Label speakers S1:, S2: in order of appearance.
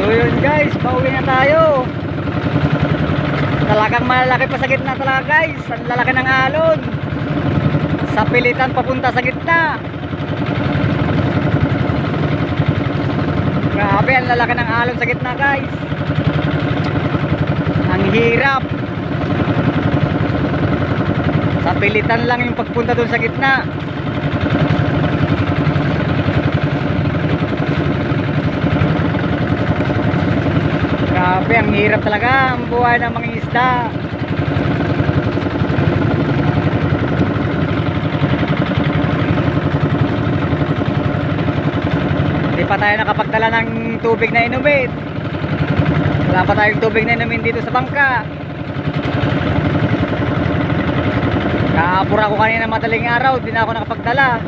S1: So yun guys, pauwi na tayo. Talagang malaki pa sa gitna talaga guys. Ang lalaki ng alon. Sa pilitan papunta sa gitna. Grabe, ang lalaki ng alon sa gitna guys. Ang hirap. Sa pilitan lang yung pagpunta dun sa gitna. Grabe, ang hirap talaga ang buhay ng mga isda. Hindi pa tayo nakapagdala ng tubig na inumin. Wala pa tayong tubig na inumin dito sa bangka. Kaapura ko kanina madaling araw, di na ako nakapagdala.